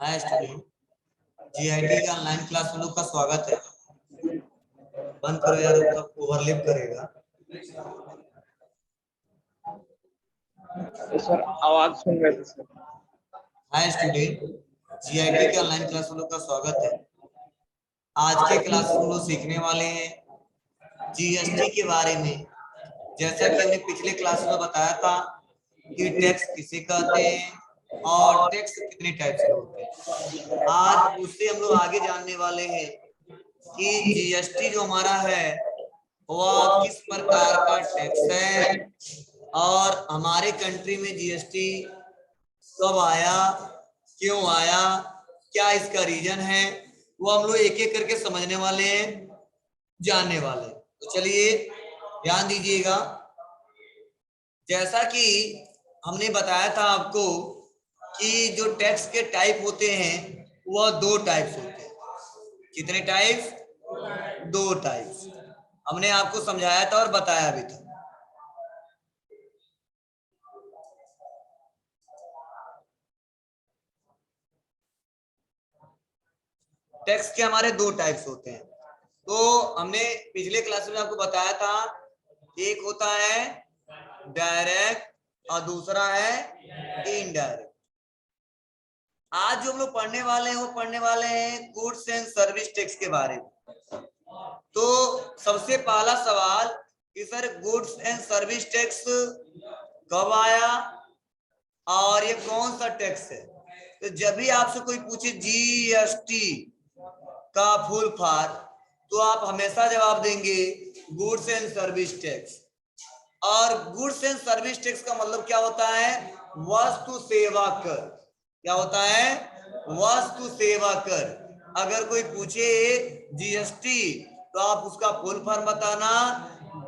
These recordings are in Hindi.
हाय स्टूडेंट, जीआईटी का ऑनलाइन क्लास में लोग का स्वागत है। बंद करो यार, ओवरलिप करेगा। सर आवाज सुन रहे थे सर। हाय स्टूडेंट, जीआईटी के ऑनलाइन क्लास में लोग का स्वागत है। आज के क्लास में हम लोग सीखने वाले हैं जीएसटी के बारे में। जैसा कि हमने पिछले क्लास में बताया था कि टैक्स किसे कहते हैं और टैक्स कितने टाइप्स के होते हैं। आज उससे हम लोग आगे जानने वाले हैं कि जीएसटी जो हमारा है वह किस प्रकार का टैक्स है और हमारे कंट्री में जीएसटी कब आया, क्यों आया, क्या इसका रीजन है, वो हम लोग एक एक करके समझने वाले हैं, जानने वाले हैं। तो चलिए ध्यान दीजिएगा। जैसा कि हमने बताया था आपको कि जो टैक्स के टाइप होते हैं वह दो टाइप्स होते हैं। कितने टाइप्स? दो टाइप्स। हमने आपको समझाया था और बताया भी था। टैक्स के हमारे दो टाइप्स होते हैं। तो हमने पिछले क्लास में आपको बताया था, एक होता है डायरेक्ट और दूसरा है इनडायरेक्ट। आज जो हम लोग पढ़ने वाले हैं वो पढ़ने वाले हैं गुड्स एंड सर्विस टैक्स के बारे में। तो सबसे पहला सवाल कि sir goods and service tax कब आया और ये कौन सा टैक्स है। तो जब भी आपसे कोई पूछे जीएसटी का फुल फॉर्म तो आप हमेशा जवाब देंगे गुड्स एंड सर्विस टैक्स। और गुड्स एंड सर्विस टैक्स का मतलब क्या होता है? वस्तु सेवा कर। क्या होता है? वस्तु सेवा कर। अगर कोई पूछे जीएसटी तो आप उसका फुल फॉर्म बताना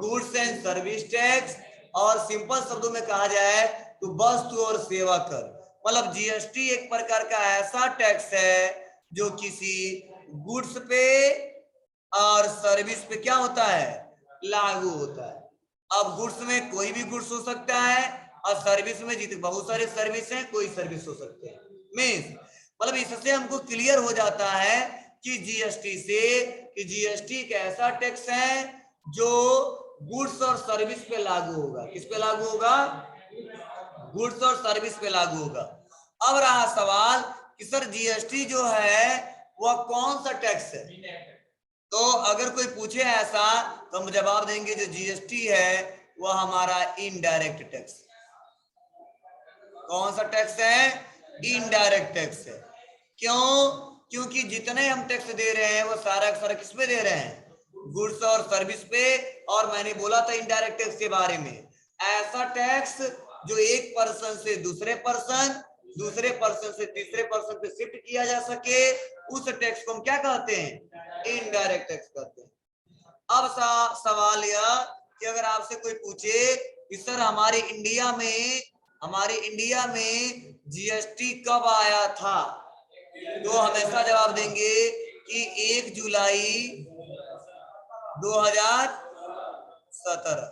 गुड्स एंड सर्विस टैक्स, और सिंपल शब्दों में कहा जाए तो वस्तु और सेवा कर। मतलब जीएसटी एक प्रकार का ऐसा टैक्स है जो किसी गुड्स पे और सर्विस पे क्या होता है? लागू होता है। अब गुड्स में कोई भी गुड्स हो सकता है और सर्विस में जितने बहुत सारे सर्विस हैं कोई सर्विस हो सकते हैं। मीन्स मतलब इससे हमको क्लियर हो जाता है कि जीएसटी से कि जीएसटी एक ऐसा टैक्स है जो गुड्स और सर्विस पे लागू होगा। किस पे लागू होगा? गुड्स और सर्विस पे लागू होगा। अब रहा सवाल कि सर जीएसटी जो है वह कौन सा टैक्स है। तो अगर कोई पूछे ऐसा तो हम जवाब देंगे जो जीएसटी है वह हमारा इनडायरेक्ट टैक्स। कौन सा टैक्स है? इनडायरेक्ट टैक्स है। क्यों? क्योंकि जितने हम टैक्स दे रहे हैं वो सारा सारा किस पे दे रहे हैं? गुड्स और सर्विस पे। और मैंने बोला था इनडायरेक्ट टैक्स के बारे में, ऐसा टैक्स जो एक पर्सन से दूसरे पर्सन, दूसरे पर्सन से तीसरे पर्सन पे शिफ्ट किया जा सके, उस टैक्स को हम क्या कहते हैं? इनडायरेक्ट टैक्स कहते हैं। अब सवाल यह कि अगर आपसे कोई पूछे कि सर हमारे इंडिया में जीएसटी कब आया था, तो हमेशा जवाब देंगे कि 1 जुलाई 2017।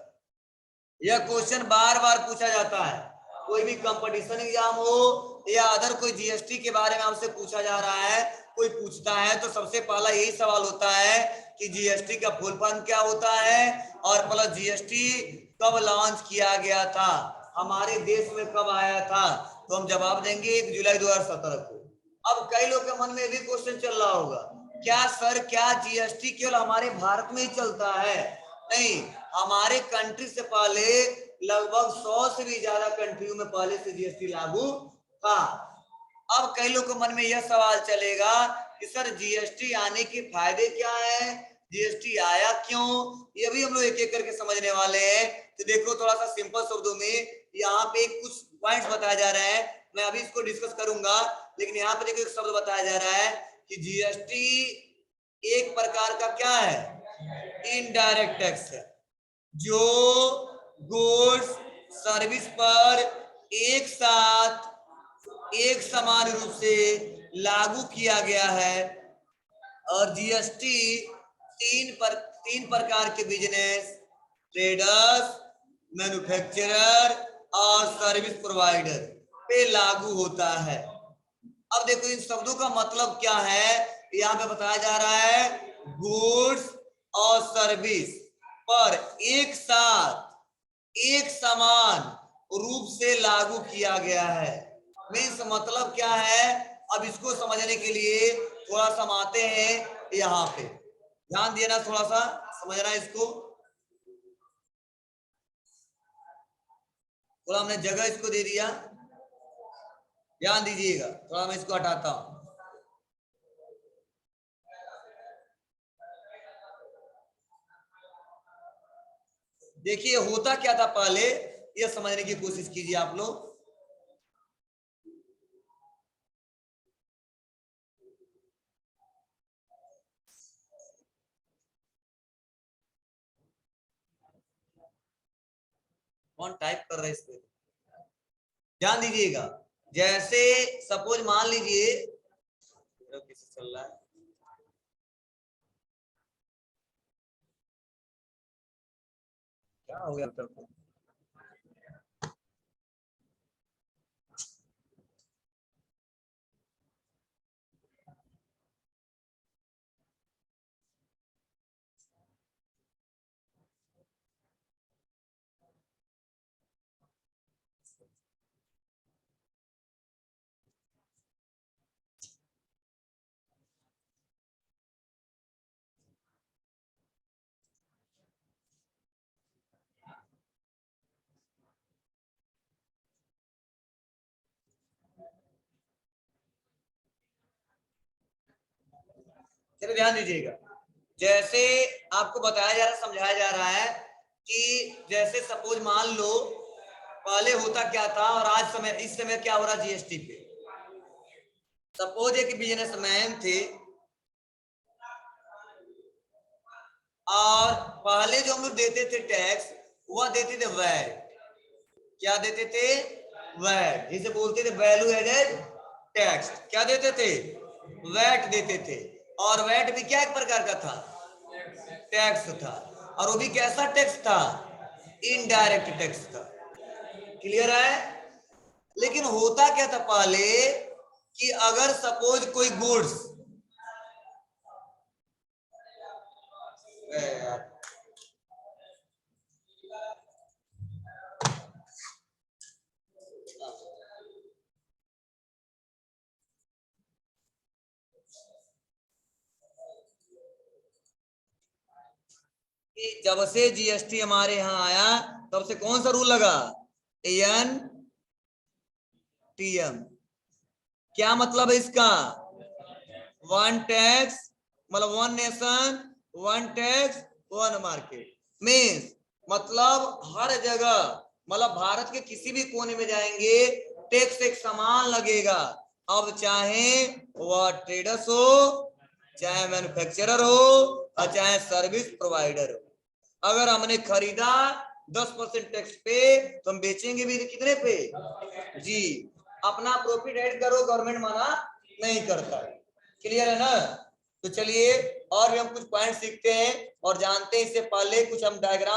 यह क्वेश्चन बार बार पूछा जाता है। कोई भी कंपटीशन एग्जाम हो या अदर कोई जीएसटी के बारे में आपसे पूछा जा रहा है, कोई पूछता है तो सबसे पहला यही सवाल होता है कि जीएसटी का फुल फॉर्म क्या होता है और प्लस जीएसटी कब लॉन्च किया गया था, हमारे देश में कब आया था। तो हम जवाब देंगे 1 जुलाई 2017 को। अब कई लोग के मन में भी क्वेश्चन चल रहा होगा, क्या सर क्या जीएसटी केवल हमारे भारत में ही चलता है? नहीं, हमारे कंट्री से पहले लगभग 100 से भी ज्यादा कंट्रियों में पहले से जीएसटी लागू था। अब कई लोगों के मन में यह सवाल चलेगा कि सर जीएसटी आने के फायदे क्या है, जीएसटी आया क्यों, ये भी हम लोग एक एक करके समझने वाले हैं। तो देखो थोड़ा सा सिंपल शब्दों में यहाँ पे कुछ पॉइंट्स बताए जा रहे हैं, मैं अभी इसको डिस्कस करूंगा। लेकिन यहाँ पे देखो एक शब्द बताया जा रहा है कि जीएसटी एक प्रकार का क्या है? इनडायरेक्ट टैक्स है जो गुड्स सर्विस पर एक साथ एक समान रूप से लागू किया गया है। और जीएसटी तीन प्रकार के बिजनेस, ट्रेडर्स, मैन्युफैक्चरर और सर्विस प्रोवाइडर पे लागू होता है। अब देखो इन शब्दों का मतलब क्या है, यहाँ पे बताया जा रहा है गुड्स और सर्विस पर एक साथ एक समान रूप से लागू किया गया है। मीन्स मतलब क्या है, अब इसको समझने के लिए थोड़ा सा हम आते हैं यहाँ पे, ध्यान देना, थोड़ा सा समझना इसको, थोड़ा हमने जगह इसको दे दिया, ध्यान दीजिएगा, थोड़ा मैं इसको हटाता हूं। देखिए होता क्या था पहले, यह समझने की कोशिश कीजिए आप लोग। कौन टाइप कर रहा है इस पे, ध्यान दीजिएगा। जैसे सपोज मान लीजिए कैसे चल रहा है, क्या हो गया तो? चलिए ध्यान दीजिएगा, जैसे आपको बताया जा रहा है, समझाया जा रहा है कि जैसे सपोज मान लो पहले होता क्या था और आज समय इस समय क्या हो रहा है जीएसटी पे। सपोज एक बिजनेसमैन थे और पहले जो हम लोग देते थे टैक्स, वह देते थे वैट। क्या देते थे? वैट, जिसे बोलते थे वैल्यू एडेड टैक्स। क्या देते थे? वैट देते थे। और वैट भी क्या एक प्रकार का था? टैक्स था। और वो भी कैसा टैक्स था? इनडायरेक्ट टैक्स था। क्लियर है? लेकिन होता क्या था पहले कि अगर सपोज कोई गुड्स, कि जब से जीएसटी हमारे यहाँ आया तब से कौन सा रूल लगा? N TM. क्या मतलब है इसका? वन टैक्स मतलब one nation one tax one market. Means मतलब हर जगह, मतलब भारत के किसी भी कोने में जाएंगे टैक्स एक समान लगेगा। अब चाहे वह ट्रेडर्स हो, चाहे मैन्युफैक्चरर हो और चाहे सर्विस प्रोवाइडर हो। अगर हमने खरीदा 10% टैक्स पे तो हम बेचेंगे भी कितने पे? जी। अपना प्रॉफिट ऐड करो, गवर्नमेंट मना नहीं करता है। क्लियर है ना? तो चलिए और भी हम कुछ पॉइंट सीखते हैं और जानते हैं। इससे पहले कुछ हम डायग्राम